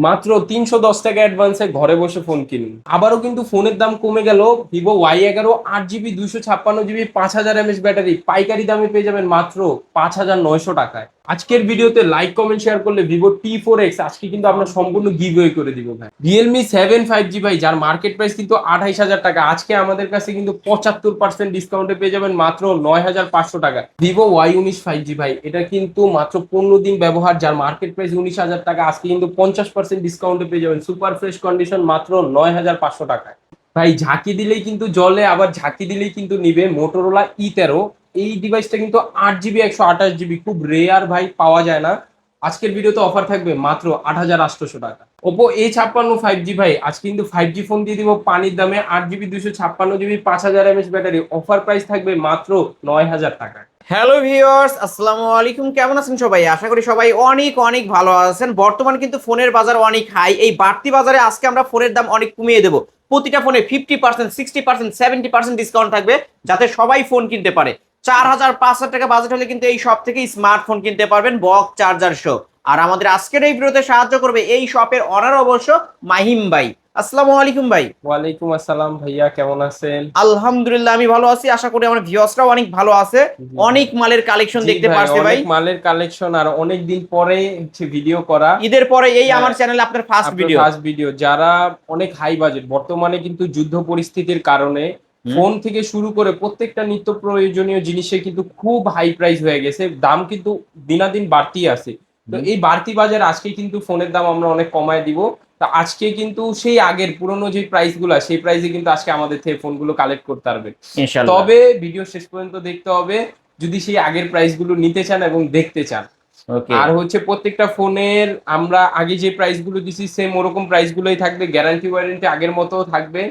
মাত্র 310 টাকা অ্যাডভান্সে ঘরে বসে ফোন কিনুন। আবারও কিন্তু ফোনের দাম কমে গেল। Vivo Y 11 8 GB 256 GB 5000 mAh battery পাইকারি দামে পেয়ে যাবেন মাত্র 5900 টাকায়। আজকের ভিডিওতে লাইক কমেন্ট শেয়ার করলে ভিভো T4X আজকে কিন্তু আমরা সম্পূর্ণ গিভওয়ে করে দিব ভাই। রিয়েলমি 7 5G ভাই, যার মার্কেট প্রাইস কিন্তু 28,000 টাকা, আজকে আমাদের কাছে কিন্তু 75% ডিসকাউন্টে পেয়ে যাবেন মাত্র 9500 টাকা। ভিভো ওয়াই 19 5G ভাই, এটা কিন্তু মাত্র 15 দিন ব্যবহার, যার মার্কেট প্রাইস 19,000 টাকা, আজকে কিন্তু 50% ডিসকাউন্টে পেয়ে যাবেন সুপার ফ্রেশ কন্ডিশন মাত্র 9500 টাকায়। ভাই ঝাঁকি দিলেই কিন্তু জলে, আবার ঝাঁকি দিলেই কিন্তু নিবে মোটরোলা E13। এই ডিভাইসটা কিন্তু 8 জিবি 128 জিবি, খুব রেয়ার ভাই, পাওয়া যায় না। আজকের ভিডিওতে অফার থাকবে মাত্র 8800 টাকা। ওপো A56 5G ভাই, আজকে কিন্তু 5G ফোন দিয়ে দিব পানির দামে, 8 GB 256 GB 5000 mAh battery, offer price থাকবে মাত্র 9000 টাকা। হ্যালো ভিউয়ার্স, আসসালামু আলাইকুম। কেমন আছেন সবাই? আশা করি সবাই অনেক অনেক ভালো আছেন। বর্তমান কিন্তু ফোনের বাজার অনেক হাই। এই বাড়তি বাজারে আজকে আমরা ফোনের দাম অনেক কমিয়ে দেবো। প্রতিটা ফোনে 50%, 60%, 70% ডিসকাউন্ট থাকবে, যাতে সবাই ফোন কিনতে পারে। 4000 5,000 টাকা বাজেট হলে কিন্তু এই শপ থেকে স্মার্টফোন কিনতে পারবেন বক্স চার্জার সহ। আর আমাদের আজকের এই ভিডিওতে সাহায্য করবে এই শপের অনার অবশ্য মাহিম ভাই। আসসালামু আলাইকুম ভাই। ওয়ালাইকুম আসসালাম ভাইয়া, কেমন আছেন? আলহামদুলিল্লাহ আমি ভালো আছি। আশা করি আমার ভিউয়ার্সরাও অনেক ভালো আছে। জি অনেক ভাই। মালের কালেকশন জি দেখতে ভাই, পারছে ভাই। অনেক মালের কালেকশন, আর অনেক দিন পরে ভিডিও করা। ঈদের পরে এই হ্যাঁ, আমার চ্যানেলে আপনার ফার্স্ট আপনার ভিডিও। First video. যারা অনেক হাই বাজেট, বর্তমানে কিন্তু যুদ্ধ পরিস্থিতির কারণে হুম ফোন থেকে শুরু করে প্রত্যেকটা নিত্য প্রয়োজনীয় জিনিসে কিন্তু খুব হাই প্রাইস হয়ে গেছে, দাম কিন্তু দিনাদিন বাড়তি আছে। তো হুম। এই বাড়তি বাজার আজকে কিন্তু ফোনের দাম আমরা অনেক কমায় দিব। তা আজকে কিন্তু সেই আগের পুরনো যে প্রাইস গুলা, সেই প্রাইসে কিন্তু আজকে আমাদের থেকে ফোনগুলো কালেক্ট করতে পারবে। ইনশাল্লাহ। তবে ভিডিও শেষ পর্যন্ত দেখতে হবে যদি সেই আগের প্রাইস গুলো নিতে চান এবং দেখতে চান। ওকে। আর হচ্ছে প্রত্যেকটা ফোনের আমরা আগে যে প্রাইস গুলো দিছি সেম ওরকম প্রাইস গুলোই থাকবে, গ্যারান্টি ওয়ারেন্টি আগের মতো থাকবে।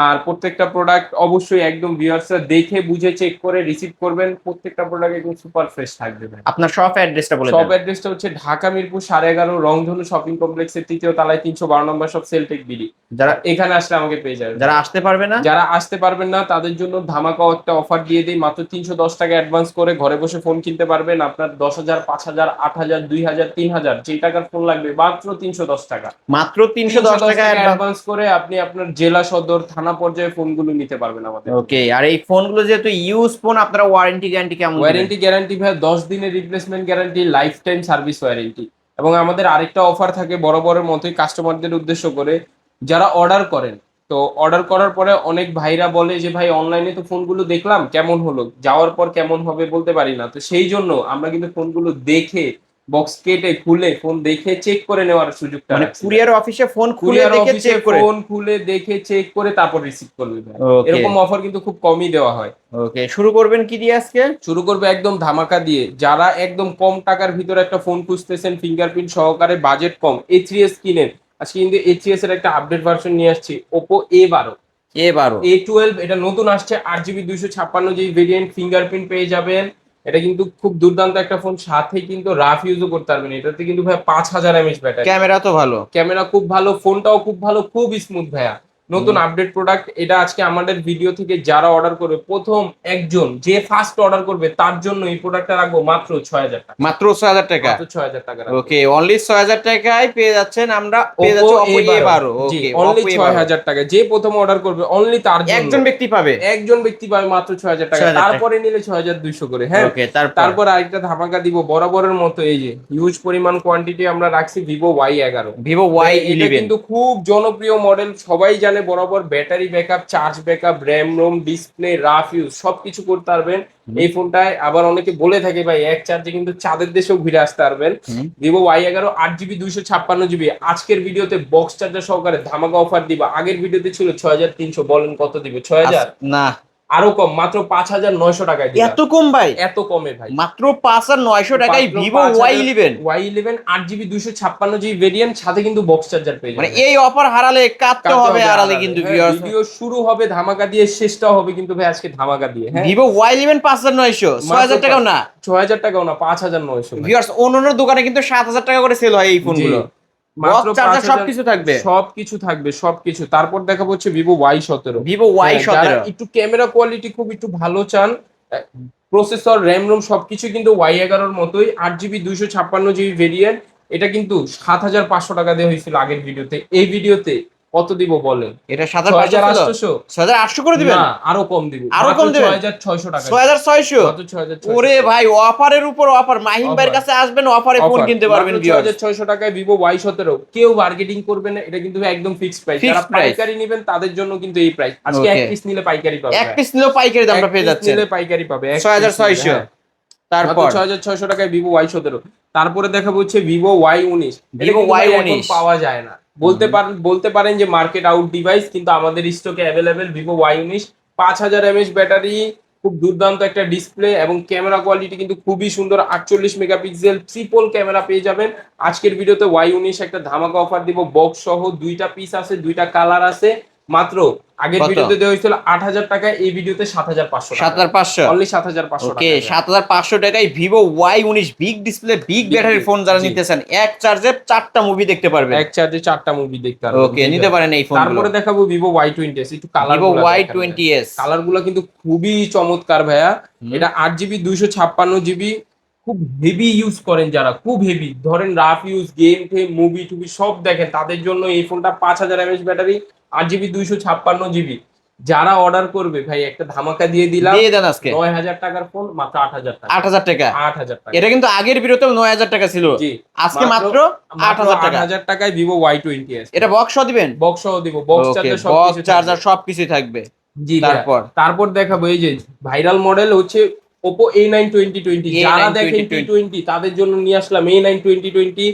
আর প্রত্যেকটা প্রোডাক্ট অবশ্যই একদম ভিউয়ার্সরা দেখে বুঝে চেক করে রিসিভ করবেন, প্রত্যেকটা প্রোডাক্ট একদম সুপার ফ্রেশ থাকবে ভাই। আপনার শপ অ্যাড্রেসটা বলে শপ দেন। অ্যাড্রেসটা হচ্ছে ঢাকা মিরপুর 11.5 রংধনু শপিং কমপ্লেক্সের 3য় তলায় 312 নম্বর শপ, সেলটেক বিডি। যারা এখানে আসলে আমাকে পেয়ে যাবেন। যারা আসতে পারবে না। যারা আসতে পারবেন না তাদের জন্য ধামাকা একটা অফার দিয়ে দিই, মাত্র 310 টাকা অ্যাডভান্স করে ঘরে বসে ফোন কিনতে পারবেন। আপনার 10,000 5,000 8,000 2,000 3,000 যেই টাকার ফোন লাগবে মাত্র 310 টাকা। মাত্র 310 310 টাকা টাকা অ্যাডভান্স। অ্যাডভান্স করে আপনি আপনার জেলা সদর থানা পর্যায়ে ফোনগুলো নিতে পারবেন আমাদের। ওকে। আর এই ফোনগুলো যেহেতু ইউজ ফোন, আপনারা ওয়ারেন্টি গ্যারান্টি কেমন দিবেন? ওয়ারেন্টি গ্যারান্টি ভাই 10 দিনের replacement guarantee, life time service warranty. এবং আমাদের আরেকটা অফার থাকে বরাবরের মতোই কাস্টমারদের উদ্দেশ্য করে, যারা অর্ডার করেন, তো অর্ডার করার পরে অনেক ভাইরা বলে যে ভাই অনলাইনে তো ফোনগুলো দেখলাম, কেমন হলো, যাওয়ার পর কেমন হবে বলতে পারি না। তো সেই জন্য আমরা কিন্তু ফোনগুলো দেখে, বক্স কেটে খুলে ফোন দেখে চেক করে নেওয়ার সুযোগটা মানে রাখছি ভাই। কুরিয়ার অফিসে ফোন খুলে কুরিয়ার দেখে অফিসে চেক করে। ফোন খুলে দেখে চেক করে তারপর রিসিভ করবে ভাই। ওকে। এরকম অফার কিন্তু খুব কমই দেওয়া হয়। ওকে, শুরু করবেন কি দিয়ে আজকে? শুরু করবে একদম ধামাকা দিয়ে। যারা একদম কম টাকার ভিতরে একটা ফোন খুঁজতেছেন ফিঙ্গারপ্রিন্ট সহকারে, বাজেট কম, A3s কিনেন, আজকে কিন্তু A3s এর একটা আপডেট ভার্সন নিয়ে আসছি, ওপো A12। A12। A12 এটা নতুন আসছে, 8 জিবি 256 জিবি ভেরিয়েন্ট, ফিঙ্গারপ্রিন্ট পেয়ে যাবেন। এটা কিন্তু খুব দুর্দান্ত একটা ফোন, সাথে কিন্তু রাফ ইউজও করতে পারবেন। এটাতে কিন্তু ভাই 5000 mAh ব্যাটারি, ক্যামেরা তো ভালো। ক্যামেরা খুব ভালো, ফোনটাও খুব ভালো, খুব স্মুথ ভাইয়া। নতুন হুম। আপডেট প্রোডাক্ট এটা। আজকে আমাদের ভিডিও থেকে যারা অর্ডার করবে, প্রথম একজন যে ফার্স্ট অর্ডার করবে তার জন্য এই প্রোডাক্টটা রাখবো মাত্র 6000 টাকা। মাত্র 6,000 টাকা। মাত্র 6000 টাকা রাখবো। ওকে, অনলি 6,000 টাকায় পেয়ে যাচ্ছেন। আমরা পেয়ে ওপো যাচ্ছি Oppo A12। A12। জি, ওকে, অনলি Oppo A12 6000 টাকা, যে প্রথম অর্ডার করবে অনলি তার জন্য। একজন ব্যক্তি পাবে। একজন ব্যক্তি পাবে মাত্র 6000 টাকা, 6,000 টাকা। তারপরে নিলে 6200 করে। হ্যাঁ, ওকে, তারপর? তারপর আরেকটা ধামাকা দিব বরাবরের মতো, এই যে হিউজ পরিমাণ কোয়ান্টিটি আমরা রাখছি ভিভো ওয়াই 11। ভিভো এটা Y11। কিন্তু খুব জনপ্রিয় মডেল, সবাই জানে বরাবর, battery backup, charge backup, RAM ROM, display, rough use সবকিছু করতে পারবেন এই ফোনটায়। আবার অনেকে বলে থাকে ভাই এক চার্জে কিন্তু চাঁদের দেশেও ঘুরে আসতে পারবেন। ভিভো ওয়াই 11 8 জিবি 256 জিবি, আজকের ভিডিওতে বক্স চার্জার সহকারে ধামাকা অফার দিবা। আগের ভিডিওতে ছিল 6300, বলেন কত দিবে? 6000? না, আরো কম, মাত্র 5900 টাকায় দিবা। এত কম ভাই? এত কমে ভাই, মাত্র 5,900 টাকায় Vivo Y11। Y 11 8 GB 256 GB variant, সাথে কিন্তু বক্স চার্জার পেয়ে মানে যাবেন। এই অফার হারালে কাটতে কাটতে হবে আড়ালে আড়ালে। কিন্তু হ্যাঁ, ভিউয়ার্স। ভিডিও শুরু হবে ধামাকা দিয়ে, শেষটাও হবে কিন্তু ভাই আজকে ধামাকা দিয়ে। হ্যাঁ, ভিভো Y11 5,900, 6,000 টাকাও না। 6000 টাকাও না, 5900 ভাই। ভিউয়ার্স, অন্যান্য দোকানে কিন্তু 7,000 টাকা করে সেল হয় এই ফোনগুলো। জি, মাত্র বক্স চার্জার 5000। সবকিছু থাকবে। সবকিছু থাকবে, সবকিছু। তারপর দেখাবো হচ্ছে ভিভো ওয়াই 17। ভিভো যারা Y17। একটু ক্যামেরা কোয়ালিটি খুব একটু ভালো চান, প্রসেসর র্যাম রোম সবকিছু কিন্তু ওয়াই 11 মতোই, 8 জিবি 256 জিবি ভেরিয়েন্ট, এটা কিন্তু 7,500 টাকা দিয়ে হয়েছিল আগের ভিডিওতে। এই ভিডিওতে কত দিব বলেন? এটা 7,800 6,800 করে দিবেন? না, আরো কম দিব, আরো কম দিবেন? 6,600 টাকা। 6,600? মাত্র 6,600। ওরে ভাই, অফারের উপর অফার। মাহিম ভাইয়ের কাছে আসবেন, অফারে ফোন কিনতে পারবেন। 6,600 টাকায় ভিভো Y17। কেউ মার্কেটিং করবে না, এটা কিন্তু একদম ফিক্সড প্রাইস। যারা পাইকারি নেবেন তাদের জন্য কিন্তু এই প্রাইস। আজকে এক পিস নিলে পাইকারি পাবে, এক পিস নিলেও পাইকারি দামটা পেয়ে যাচ্ছে। নিলে পাইকারি পাবে 6,600। তারপর 6,600 টাকায় ভিভো Y17। তারপরে দেখাবো হচ্ছে ভিভো Y19। ভিভো Y19 পাওয়া যায় না, বলতে পারেন যে মার্কেট আউট ডিভাইস, কিন্তু আমাদের স্টকে available Vivo Y19। 5,000 mAh battery, খুব দুর্দান্ত একটা ডিসপ্লে এবং ক্যামেরা কোয়ালিটি কিন্তু খুবই সুন্দর। 48 মেগাপিক্সেল ট্রিপল ক্যামেরা পেয়ে যাবেন। আজকের ভিডিওতে Y19 একটা ধামাকা অফার দিব, বক্স সহ। 2টা পিস আছে, 2টা কালার আছে। মাত্র আগের ভিডিওতে দেওয়া হয়েছিল 8,000 টাকা, এই ভিডিওতে 7,500 টাকা। 7,500 অনলি 7,500 টাকা। ওকে, 7,500 টাকায় Vivo Y19 big display big ব্যাটারির ফোন যারা নিতেছেন, এক চার্জে 4টা মুভি দেখতে পারবেন। এক চার্জে 4টা মুভি দেখতে পারবেন। ওকে, নিতে পারেন এই ফোন। তারপরে দেখাবো ভিভো Y20s। একটু কালার, ভিভো Y20s কালারগুলো কিন্তু খুবই চমৎকার ভাইয়া। এটা 8GB 256GB, খুব হেভি ইউজ করেন যারা, খুব হেভি, ধরেন রাফ ইউজ, গেম টেম, মুভি টুভি সব দেখেন, তাদের জন্য এই ফোনটা। 5,000 mAh ব্যাটারি, 8GB 256GB। যারা অর্ডার করবে ভাই, একটা ধামাকা দিয়ে দিলাম। দিয়ে দেন আজকে 9,000 টাকার ফোন মাত্র 8,000 টাকা। 8,000 টাকা। 8,000 টাকা। এটা কিন্তু আগের ভিডিওতেও 9,000 টাকা ছিল, জি, আজকে মাত্র 8,000 টাকা। 8,000 টাকায় ভিভো Y20s। এটা বক্স সহ দিবেন? বক্স সহ দিব, বক্স চার্জার সব বক্স চার্জার সবকিছুই থাকবে। জি। তারপর দেখাবো এই যে ভাইরাল মডেল হচ্ছে Oppo A9 2020। যারা দেখেন T20 তাদের জন্য নিয়ে আসলাম A9 2020।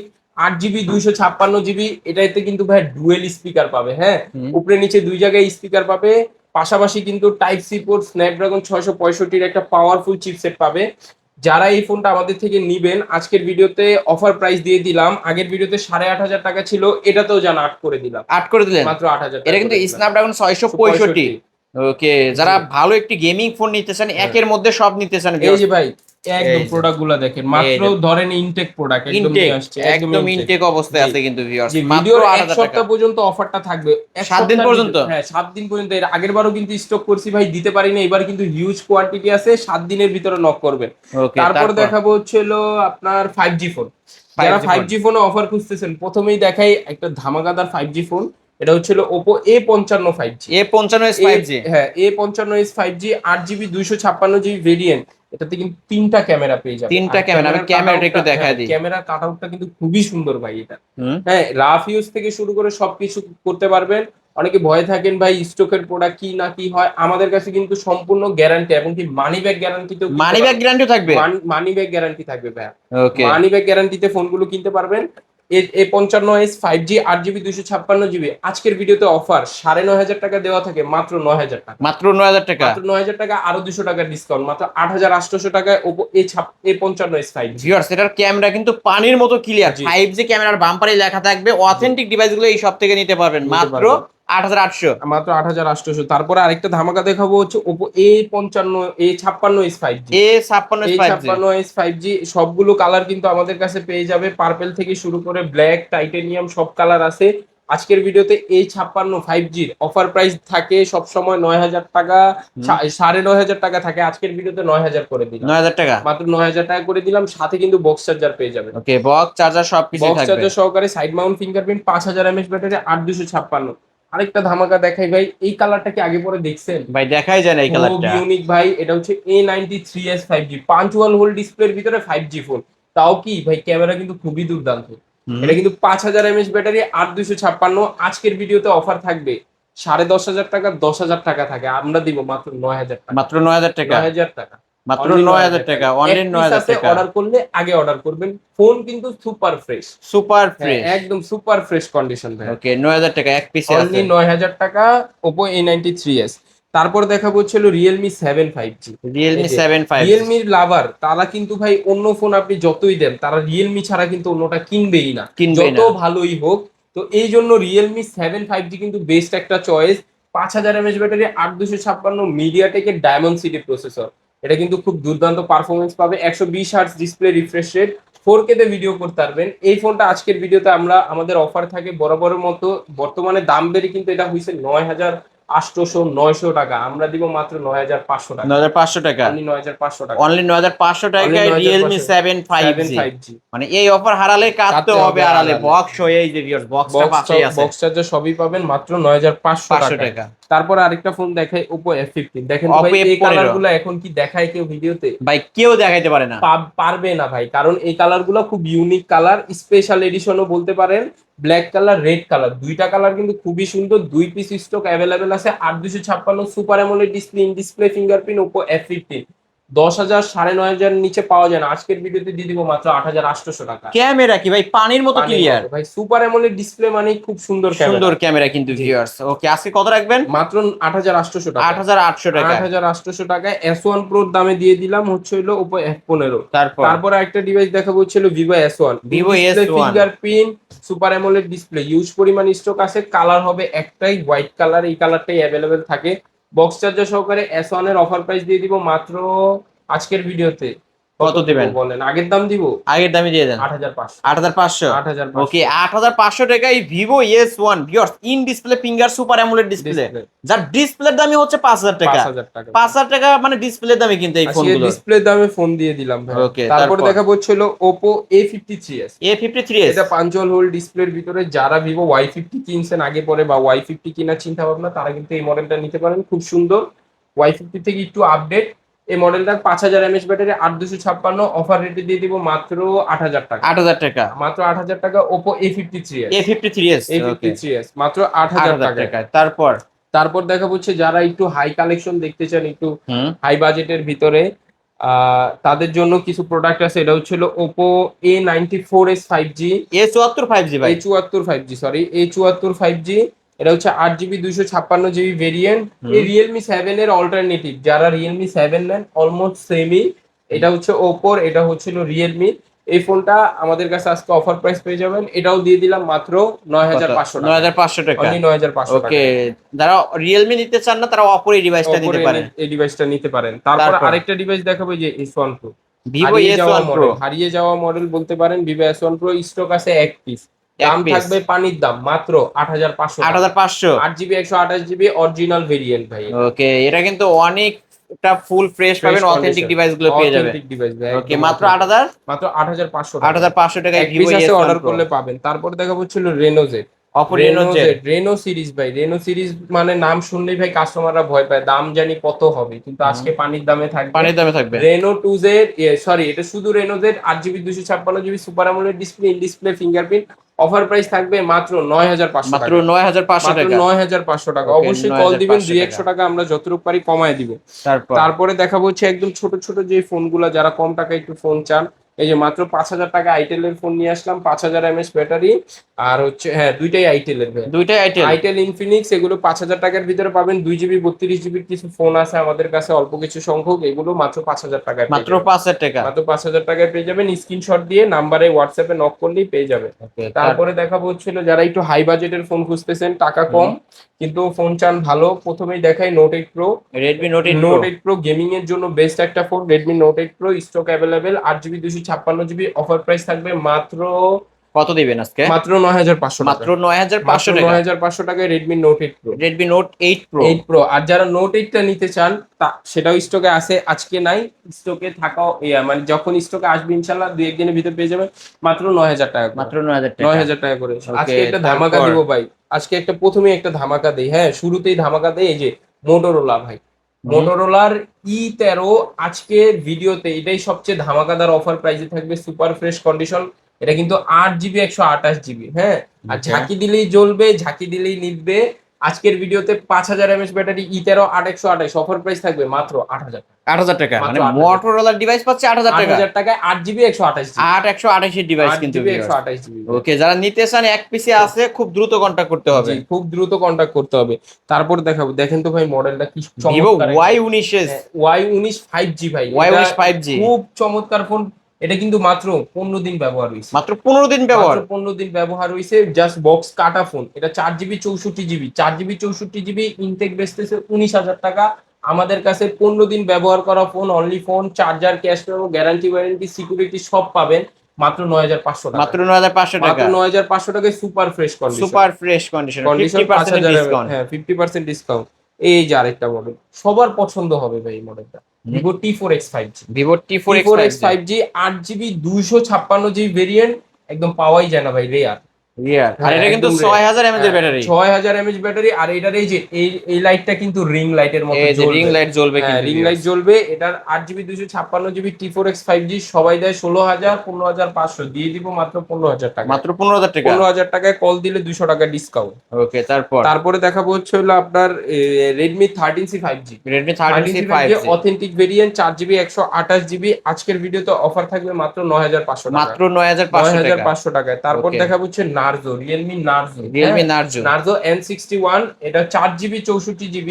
8GB 256GB। এটাতে কিন্তু ভাই ডুয়েল স্পিকার পাবে, হ্যাঁ, উপরে নিচে দুই জায়গায় স্পিকার পাবে। পাশাপাশি কিন্তু টাইপ সি পোর্ট, স্ন্যাপড্রাগন 665-এর একটা পাওয়ারফুল চিপসেট পাবে। যারা এই ফোনটা আমাদের থেকে নিবেন, আজকের ভিডিওতে অফার প্রাইস দিয়ে দিলাম। আগের ভিডিওতে 8,500 টাকা ছিল, এটাতেও জানা 8 করে দিলাম। 8 করে দিলেন? মাত্র 8,000 টাকা। এটা কিন্তু স্ন্যাপড্রাগন 665। ওকে, যারা ভালো একটি গেমিং ফোন নিতেছেন, একের মধ্যে সব নিতেছেন। এই যে ভাই, একদম প্রোডাক্টগুলো দেখেন, মাত্র ধরেন ইনটেক প্রোডাক্ট, একদম নিয়ে আসছে, একদম ইনটেক অবস্থায় আছে কিন্তু ভিউয়ার্স। মাত্র 1 সপ্তাহ পর্যন্ত অফারটা থাকবে। 7 দিন পর্যন্ত? হ্যাঁ, 7 দিন পর্যন্ত। এর আগের বারও কিন্তু স্টক করছি ভাই, দিতে পারি না। এবার কিন্তু হিউজ কোয়ান্টিটি আছে, 7 দিনের ভিতরে নক করবেন। তারপর দেখাবো হচ্ছিল আপনার 5G ফোন। যারা 5G ফোনে অফার খুঁজতেছেন, প্রথমেই দেখাই একটা ধামাকাদার 5G ফোন। এটা হচ্ছিল Oppo A55 5G। A55s 5G, হ্যাঁ, A55s 5G, 8GB 256GB variant. এটাতে কিন্তু 3টা ক্যামেরা পেয়ে যাবেন। 3টা ক্যামেরা। আমি ক্যামেরাটা একটু দেখাই দিই। ক্যামেরার কাটআউটটা কিন্তু খুবই সুন্দর ভাই এটা। হ্যাঁ, রাফ ইউজ থেকে শুরু করে সবকিছু করতে পারবেন। অনেকে ভয় থাকেন ভাই স্টকের প্রোডাক্ট কি না কি হয়, আমাদের কাছে কিন্তু সম্পূর্ণ গ্যারান্টি, এবং কি মানি ব্যাক গ্যারান্টিতেও, মানি ব্যাক গ্যারান্টি থাকবে। মানি ব্যাক গ্যারান্টি থাকবে ভাই। ওকে, মানি ব্যাক গ্যারান্টিতে ফোনগুলো কিনতে পারবেন। A55s 5G 8GB 256GB। আজকের ভিডিওতে অফার 9,500 টাকা দেওয়া থাকে, মাত্র 9,000 টাকা। মাত্র 9,000 টাকা। মাত্র 9,000 টাকা, আরো 200 টাকা ডিসকাউন্ট, মাত্র 8,800 টাকায় Oppo A55s 5G। ভিউয়ার্স, এটার ক্যামেরা কিন্তু পানির মতো ক্লিয়ার। 5G ক্যামেরার বাম্পারে লেখা থাকবে। অথেন্টিক ডিভাইসগুলো এই সব থেকে নিতে পারবেন মাত্র 8,800। মাত্র 8,800। তারপরে আরেকটা ধামাকা দেখাবো হচ্ছে Oppo A56s 5G। A56s 5G সবগুলো কালার কিন্তু আমাদের কাছে পেয়ে যাবে। পার্পল থেকে শুরু করে ব্ল্যাক, টাইটেনিয়াম সব কালার আছে। আজকের ভিডিওতে A56 5G অফার প্রাইস থাকে সবসময় 9,000 টাকা, 9,500 টাকা থাকে। আজকের ভিডিওতে 9,000 করে দিলাম। 9,000 টাকা, মাত্র 9,000 টাকা করে দিলাম। সাথে কিন্তু বক্স চার্জার পেয়ে যাবেন। ওকে, বক্স চার্জার সবকিছু থাকবে। বক্স চার্জার সহকারে, side Mount fingerprint, 5,000 mAh battery, 8,256। আরেকটা ধামাকা দেখাই ভাই, এই কালারটা কি আগে পরে দেখছেন ভাই? দেখাই যায় না এই কালারটা, ইউনিক ভাই। এটা হচ্ছে A93s 5G, 512 ভোল্ট ডিসপ্লের ভিতরে 5G ফোন। তাও কি ভাই, ক্যামেরা কিন্তু খুবই দুর্দান্ত। এটা কিন্তু 5,000 mAh ব্যাটারি, 8,256। আজকের ভিডিওতে অফার থাকবে 10,500 টাকা, 10,000 টাকা থাকে, আমরা দিব মাত্র 9,000 টাকা। মাত্র 9,000 টাকা। 9,000 টাকা, মাত্র 9,000 টাকা, অনলি 9,000 টাকা। অর্ডার করলে আগে অর্ডার করবেন। ফোন কিন্তু সুপার ফ্রেশ, সুপার ফ্রেশ, একদম সুপার ফ্রেশ কন্ডিশন ভাই। ওকে, 9,000 টাকা এক পিসে আছে। অনলি 9,000 টাকা Oppo A93s। তারপর দেখাবো হচ্ছিল Realme 7 5G। Realme 7 5G, Realme লাভার তারা কিন্তু ভাই, অন্য ফোন আপনি যতই দেন, তারা Realme ছাড়া কিন্তু অন্যটা কিনবেই না, যত ভালোই হোক। তো এই জন্য Realme 7 5G কিন্তু বেস্ট একটা চয়েস। 5,000 mAh ব্যাটারি, 8,256, মিডিয়াটেকের ডায়মন্ড সিটি প্রসেসর। এটা কিন্তু খুব দুর্দান্ত পারফরমেন্স পাবে। 120 hertz display refresh rate, 4K তে ভিডিও করতে পারবেন। এই ফোনটা আজকের ভিডিওতে আমাদের অফার থাকে বরাবরের মতো। বর্তমানে দাম বেড়ে কিন্তু এটা হয়েছে 800-900 টাকা, আমরা দিব মাত্র 9500 টাকা। 9500 টাকা, অনলি 9500 টাকা, অনলি 9500 টাকায় Realme 7 5G। 5G। মানে এই অফার হারালে কাটতে হবে আড়ালে। বক্স হয়ে এই যে ভিউয়ার্স, বক্সটা পাশেই আছে, বক্স চার্জার সবই পাবেন মাত্র 9500 500 টাকা। টাকা। তারপর আরেকটা ফোন দেখাই, Oppo F15। দেখেন তো Oppo ভাই, এই F15 কালার গুলো এখন কি দেখায় কেউ ভিডিওতে? ভাই কেউ দেখাইতে পারে না। পারবে না ভাই, কারণ এই কালার গুলো খুব ইউনিক কালার, স্পেশাল এডিশনও বলতে পারেন। ব্ল্যাক কালার, রেড কালার, দুইটা কালার কিন্তু খুবই সুন্দর। 2 পিস স্টক অ্যাভেলেবেল আছে। 8256 super AMOLED display, in display fingerprint Oppo F15। 10,000 9,500 নিচে পাওয়া যায় না। আজকের ভিডিওতে দিয়ে দিব মাত্র 8,800 টাকা। ক্যামেরা কি ভাই পানির মতো ক্লিয়ার ভাই, সুপার অ্যামোলেড ডিসপ্লে মানে খুব সুন্দর সুন্দর ক্যামেরা কিন্তু ভিউয়ার্স। ওকে, আজকে কত রাখবেন? মাত্র 8,800 টাকা। 8800 টাকা। 8,800 টাকায় S1 Pro দামে দিয়ে দিলাম হচ্ছে হলো Oppo F15। তারপর একটা ডিভাইস দেখাবো হচ্ছে হলো Vivo S1। Vivo S1 fingerprint, super AMOLED display, use পরিমাণ স্টক আছে। কালার হবে একটাই, হোয়াইট কালার, এই কালারটাই অ্যাভেলেবেল থাকে। বক্স চার্জার সহকারে S1 এর অফার প্রাইস দিয়ে দিব মাত্র আজকের ভিডিওতে। কত দিবেন বলেন? আগের দাম দিব, আগের দামই দিয়ে দেন। 8,500। 8500। 8,500। ওকে, 8500 টাকায় Vivo S1 viewers, in display finger super AMOLED display, যার ডিসপ্লের দামই হচ্ছে 5000 টাকা। 5,000 টাকা। 5000 টাকা মানে ডিসপ্লের দামে কিন্তু এই ফোনগুলো। ডিসপ্লে দামে ফোন দিয়ে দিলাম ভাই। ওকে, তারপর দেখাবো হচ্ছে হলো Oppo A53s। A53s এটা 5 হোল ডিসপ্লের ভিতরে, যারা Vivo Y50 কিনছেন আগে পরে বা Y50 কেনার চিন্তা ভাবনা, তারা কিন্তু এই মডেলটা নিতে পারেন। খুব সুন্দর, Y50 থেকে একটু আপডেট এই মডেলটার। 5000 mAh ব্যাটারি, 8256 অফার রেটে দিয়ে দিব মাত্র 8,000 টাকা। 8000 টাকা, মাত্র 8,000 টাকা Oppo A53s। A53s A53s মাত্র 8,000 টাকা। তারপর দেখা হচ্ছে যারা একটু হাই কালেকশন দেখতে চান, একটু হাই বাজেটের ভিতরে, তাদের জন্য কিছু প্রোডাক্ট আছে। এটা হচ্ছে Oppo A94s 5G। A74 5G ভাই, A74 5G, sorry, A74 5G। এটা হচ্ছে 8GB 256GB ভেরিয়েন্ট। এই Realme 7 এর অল্টারনেটিভ, যারা Realme 7 নেন অলমোস্ট সেমই। এটা হচ্ছে Oppo, এটা হচ্ছিল Realme। এই ফোনটা আমাদের কাছে আজকে অফার প্রাইস পেয়ে যাবেন, এটাও দিয়ে দিলাম মাত্র 9,500 টাকা। 9500 টাকা। অনলি 9,500 টাকা। ওকে, যারা Realme নিতে চান না তারা Oppo এই ডিভাইসটা নিতে পারেন। এই ডিভাইসটা নিতে পারেন। তারপর আরেকটা ডিভাইস দেখাবো, যে S1 Pro। Vivo S1 Pro হারিয়ে যাওয়া মডেল বলতে পারেন। Vivo S1 Pro স্টক আছে এক পিস। দাম থাকবে পানির দাম, মাত্র 8,500। 8,500, 8GB 128GB অরিজিনাল ভেরিয়েন্ট ভাই। ওকে, এটা কিন্তু অনেকটা ফুল ফ্রেশ পাবেন, অথেন্টিক ডিভাইস গুলো পেয়ে যাবেন। ওকে, মাত্র 8000, মাত্র 8,500। 8500 টাকায় Vivo S1 অর্ডার Pro করলে পাবেন। তারপর দেখাবো ছিল Reno Z। Oppo Reno Z, Reno series ভাই। রেনো সিরিজ মানে নাম শুনলেই ভাই কাস্টমাররা ভয় পায়, দাম জানি কত হবে, কিন্তু আজকে পানির দামে থাকবে। পানির দামে থাকবে। রেনো 2Z, সরি, এটা শুধু Reno Z, 8GB 256GB super AMOLED display, in display fingerprint. Offer price থাকবে মাত্র 9,500 মাত্র টাকা। 9500 টাকা। 9,500 টাকা। অবশ্যই কল দিবেন, 200-100 টাকা আমরা যতটুকু পারি কমায় দিব। তারপরে দেখাবো হচ্ছে একদম ছোট ছোট যে ফোনগুলো, যারা কম টাকায় একটু ফোন চান, এই যে মাত্র 5,000 টাকা আইটেল এর ফোন নিয়ে আসলাম। 5000 mAh ব্যাটারি, আর হচ্ছে দুইটাই আইটেল এর, আইটেল ইনফিনিক্স। এগুলো 5,000 টাকার ভিতরে পাবেন। 2GB 32GB কিছু ফোন আছে আমাদের কাছে, অল্প কিছু সংখ্যক। এগুলো মাত্র 5,000 টাকায়, মাত্র 5000 টাকা, মাত্র 5,000 টাকায় পেয়ে যাবেন। স্ক্রিনশট দিয়ে নাম্বারে হোয়াটসঅ্যাপে নক করলেই পেয়ে যাবেন। তারপরে দেখাবো হচ্ছিল যারা একটু হাই বাজেটের ফোন খুঁজতেছেন, টাকা কম কিন্তু ফোন চান ভালো, প্রথমেই দেখাই Note 8 Pro। Redmi Note 8 Pro gaming এর জন্য বেস্ট একটা phone. Redmi Note 8 Pro stock available. 8GB 256GB offer price থাকবে মাত্র, কত দিবেন আজকে? মাত্র 9,500 টাকা। মাত্র 9,500 টাকা। 9,500 টাকায় Redmi Note 8 Pro। Redmi Note 8 Pro। আর যারা Note 8 টা নিতে চান, সেটাও স্টকে আছে, আজকে নাই, স্টকে থাকা মানে যখন স্টকে আসবে ইনশাআল্লাহ 2-1 দিনের ভিতরে পেয়ে যাবেন মাত্র 9,000 টাকা। মাত্র 9,000 টাকা। 9,000 টাকা করে। আজকে একটা ধামাকা দিব ভাই। আজকে প্রথমেই একটা ধামাকা দেই। শুরুতেই ধামাকা দেই, এই যে Motorola ভাই। মোটরোলার E13 আজকের ভিডিওতে এটাই সবচেয়ে ধামাকাদার অফার প্রাইসে থাকবে, সুপার ফ্রেশ কন্ডিশন। এটা কিন্তু 8GB 128GB। আর ঝাঁকি দিলেই জ্বলবে, ঝাঁকি দিলেই নিবে। আজকের ভিডিওতে 5000 mAh battery, E13 8128 offer price থাকবে মাত্র 8,000 টাকা। 8,000 টাকা, মানে মোটরোলার ডিভাইস পাচ্ছে 8,000 টাকা। 8,000 টাকায় 8GB 128GB। 128 এর ডিভাইস কিন্তু 128GB। ওকে, যারা নিতে চান এক পিসে আছে, খুব দ্রুত কন্টাক্ট করতে হবে। খুব দ্রুত কন্টাক্ট করতে হবে। তারপর দেখাবো, দেখেন তো ভাই মডেলটা কি চমৎকার। Y19s, Y19 5G ভাই। Y19 5G খুব চমৎকার ফোন। এটা কিন্তু মাত্র 15 দিন ব্যবহার হয়েছে। মাত্র 15 দিন ব্যবহার, 15 দিন ব্যবহার হয়েছে। জাস্ট বক্স কাটা ফোন। এটা 4GB 64GB, 4GB 64GB intact বেচতেছে 19,000 টাকা। আমাদের কাছে 15 দিন ব্যবহার করা phone, only phone, charger, cash memo, guarantee, warranty, security সব পাবেন মাত্র 9,500 টাকা। মাত্র 9,500 টাকা। মাত্র 9,500 টাকায় super fresh condition. Super fresh condition, 50% discount. 50% discount. এই যে আরেকটা মডেল, সবার পছন্দ হবে ভাই এই মডেলটা, Vivo T4X5G। Vivo T4X 5G 8GB 256GB variant, একদম পাওয়াই যায় না ভাই, রেয়ার। রিয়ার, আর হ্যাঁ, এটা কিন্তু একদম 6000 mAh এর ব্যাটারি। 6000 mAh battery. আর এটার এই যে এই লাইটটা কিন্তু রিং লাইটের মতো এই যে জ্বলবে। রিং লাইট জ্বলবে হ্যাঁ, কিন্তু রিং লাইট জ্বলবে। এটার 8GB 256GB T4X5G সবাই দেয় 16000, 15500, দিয়ে দিব মাত্র 15000 টাকা। মাত্র 15000 টাকা। 15000 টাকায় কল দিলে 200 টাকা ডিসকাউন্ট। ওকে, তারপর তারপরে দেখাবো হচ্ছে হলো আপনার Redmi 13C 5G। Redmi 13C 5G authentic variant, 4GB 128GB। আজকের ভিডিওতে অফার থাকবে মাত্র 9500 টাকা। মাত্র 9500 টাকা। 9500 টাকায়। তারপর Okay. দেখাবো হচ্ছে Narzo, Realme Narzo. Realme Narzo। Narzo N61, এটা 4GB 64GB।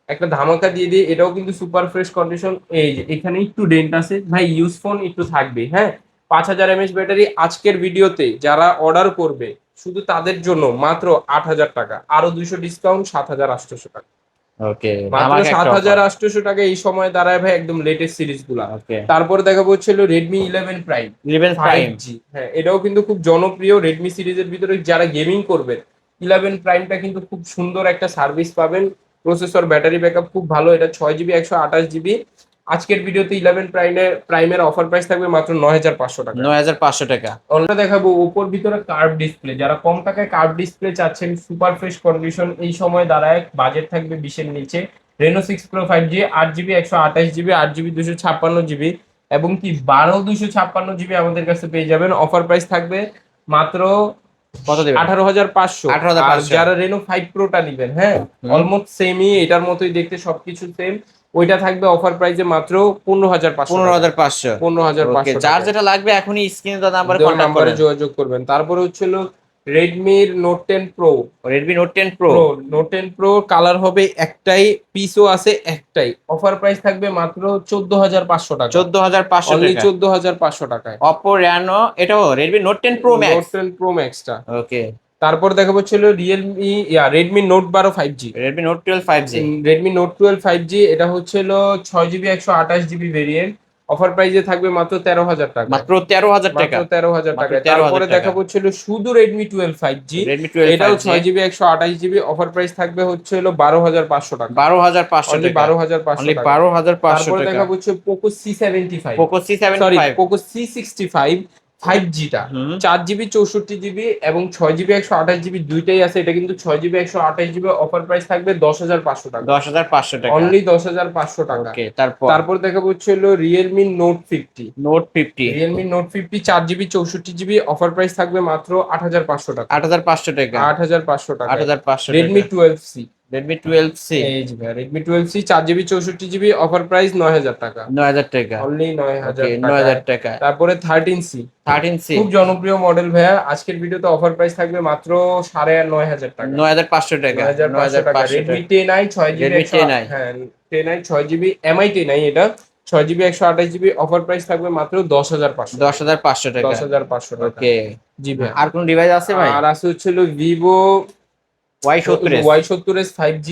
একটা ধামাকা দিয়ে দিই, এটাও কিন্তু সুপার ফ্রেশ কন্ডিশন। এই যে এখানে একটু ডেন্ট আছে ভাই, ইউজ ফোন একটু থাকবে। হ্যাঁ, 5000 mAh ব্যাটারি। আজকের ভিডিওতে যারা অর্ডার করবে শুধু তাদের জন্য মাত্র 8000 টাকা, আরো 200 ডিসকাউন্ট, 7800 টাকা। ওকে, মাত্র 7800 টাকা এই সময় দাঁড়ায় ভাই, একদম লেটেস্ট সিরিজ গুলা। ওকে, তারপরে দেখাবো হচ্ছে Redmi 11 Prime 11 Prime 5G। হ্যাঁ, এটাও কিন্তু খুব জনপ্রিয় রেডমি সিরিজের ভিতরে। যারা গেমিং করবেন 11 প্রাইমটা কিন্তু খুব সুন্দর একটা সার্ভিস পাবেন। প্রসেসর, ব্যাটারি ব্যাকআপ খুব ভালো। এটা 6GB 128GB। আজকের ভিডিওতে 11 প্রাইমের অফার প্রাইস থাকবে মাত্র 9500 টাকা। 9500 টাকা। অন্যটা দেখাবো ওপোর ভিতরে কার্ভ ডিসপ্লে। যারা কম টাকায় কার্ভ ডিসপ্লে চাচ্ছেন, সুপার ফ্রেশ কন্ডিশন, এই সময় দাঁড়ায়, বাজেট থাকবে 20-এর নিচে। Reno 6 Pro 5G 8GB 128GB, 8GB 256GB এবং কি 12 256GB আমাদের কাছে পেয়ে যাবেন। অফার প্রাইস থাকবে মাত্র কত দিবেন? 18500। 18500। আর যারা Reno 5 Proটা নিবেন, হ্যাঁ, অলমোস্ট সেমই, এটার মতোই দেখতে, সবকিছু সেম, ওইটা থাকবে অফার প্রাইসে মাত্র 15500। 15500। 15500। ওকে, যার যেটা লাগবে এখনই স্ক্রিনে দেওয়া নাম্বারে কন্টাক্ট নাম্বারে করেন। যোগাযোগ করবেন। তারপরে হচ্ছিল Redmi Note 10 Pro। Redmi Note 10 Pro। Note 10 Pro colour হবে একটাই, পিসও আছে একটাই। অফার প্রাইস থাকবে মাত্র 14500 টাকা। 14500 অনলি টাকা। 14500 টাকায়। Oppo Reno, এটাও Redmi Note 10 Pro Max। Note 10 Pro Max টা। ওকে, তারপর দেখাবো ছিল Redmi Note 12 5G। Redmi Note 12 5G। Redmi Note 12 5G, এটা হচ্ছিল 6GB 128GB ভেরিয়েন্ট। অফার প্রাইসে থাকবে মাত্র 13000 টাকা। মাত্র 13000 টাকা। মাত্র 13000 টাকা। মাত্র 13000 তারপরে টাকা। দেখাবো ছিল শুধু Redmi 12 5G। Redmi 12 এটাও 5G 6GB 128GB। Offer price থাকবে হচ্ছে হলো 12500 টাকা। 12500 অনলি টাকা। 12500 অনলি টাকা। 12500 তারপরে টাকা। দেখাবো হচ্ছে Poco C75। Poco C75। Sorry, Poco C65 5G টা। 4GB 64GB এবং 6GB 128GB দুইটাই আছে। এটা কিন্তু 6GB 128GB। অফার প্রাইস থাকবে 10500 টাকা। 10500 টাকা। অনলি 10500 টাকা। ওকে, তারপর দেখাবো হচ্ছে হলো Realme Note 50। Note 50। Realme Note 50 4GB 64GB। Offer price থাকবে মাত্র 8500 টাকা। 8500 টাকা। 8500 টাকা। 8500 Redmi 12C। Redmi 12C। এই যে ভাই, Redmi 12C 4GB 64GB। Offer price 9000 টাকা। 9000 টাকা। অনলি 9000 ওকে, টাকা। 9000 টাকা। তারপরে 13C। 13C খুব জনপ্রিয় মডেল ভাইয়া। আজকের ভিডিওতে অফার প্রাইস থাকবে মাত্র 9500 টাকা। 9500 টাকা। 9500 টাকা। 9500 Redmi 10i 6GB Redmi 10i। হ্যাঁ, 10i 6GB MI 10i, এটা 6GB 128GB। অফার প্রাইস থাকবে মাত্র 10500। 10500 টাকা। 10500 টাকা। ওকে, জি ভাই। আর কোন ডিভাইস আছে ভাই? আর আছে হচ্ছিল Vivo Y70s। Y70s 5G।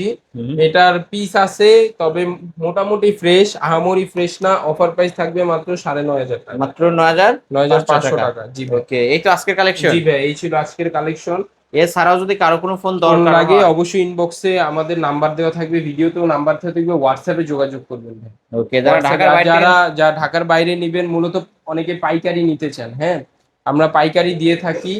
এটার পিস আছে, তবে মোটামুটি ফ্রেশ, আহামরি ফ্রেশ না। অফার প্রাইস থাকবে মাত্র 9500 টাকা। মাত্র 9500 টাকা। জি ভাই। ওকে, এই তো আজকের কালেকশন। জি ভাই, এই ছিল আজকের কালেকশন। এছাড়াও যদি কারো কোনো ফোন ফোন দরকার লাগে হয়, অবশ্যই ইনবক্সে আমাদের নাম্বার দেওয়া থাকবে, ভিডিওতেও নাম্বার দেওয়া থাকবে, হোয়াটসঅ্যাপে যোগাযোগ করবেন ভাই। ওকে, যারা ঢাকার বাইরে যারা ঢাকার বাইরে নিবেন, মূলত অনেকে পাইকারি নিতে চান। হ্যাঁ, আমরা পাইকারি দিয়ে থাকি।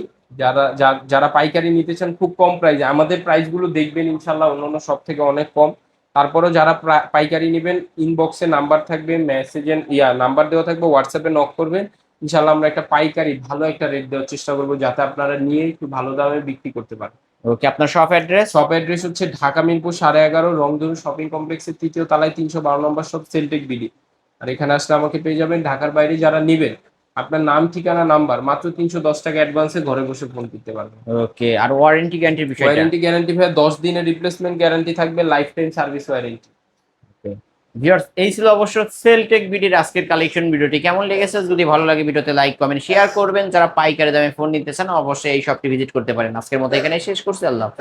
যারা পাইকারি নিতে চান খুব কম প্রাইসে, আমাদের প্রাইস গুলো দেখবেন ইনশাল্লাহ অন্যান্য সব থেকে অনেক কম। তারপরেও যারা পাইকারি নিবেন, ইনবক্সে নাম্বার থাকবে, মেসেজে নাম্বার দেওয়া থাকবে, হোয়াটসঅ্যাপে নক করবেন। ইনশাল্লাহ আমরা একটা পাইকারি ভালো একটা রেট দেওয়ার চেষ্টা করবো, যাতে আপনারা নিয়ে একটু ভালো দামে বিক্রি করতে পারেন। ওকে, আপনার শপ অ্যাড্রেস? শপ অ্যাড্রেস হচ্ছে ঢাকা মিরপুর 11.5 রংধনু শপিং কমপ্লেক্সের 3য় তলায় 312 নম্বর শপ, সেলটেক বিডি। আর এখানে আসলে আমাকে পেয়ে যাবেন। ঢাকার বাইরে যারা নিবেন, আপনার নাম, ঠিকানা, নাম্বার, মাত্র 310 টাকা অ্যাডভান্সে ঘরে বসে ফোন করতে পারবেন। ওকে, আর ওয়ারেন্টি গ্যারান্টির বিষয়টা? ওয়ারেন্টি গ্যারান্টি ভাই 10 দিনের রিপ্লেসমেন্ট গ্যারান্টি থাকবে, life time service warranty. Viewers, এই ছিল অবশ্য সেলটেক বিডির আজকের কালেকশন। ভিডিওটি কেমন লেগেছে? যদি ভালো লাগে ভিডিওতে লাইক, কমেন্ট, শেয়ার করবেন। যারা পাইকারি দামে ফোন নিতে চান অবশ্যই এই শপটি ভিজিট করতে পারেন। আজকের মতো এখানে শেষ করছি। আল্লাহ হাফেজ।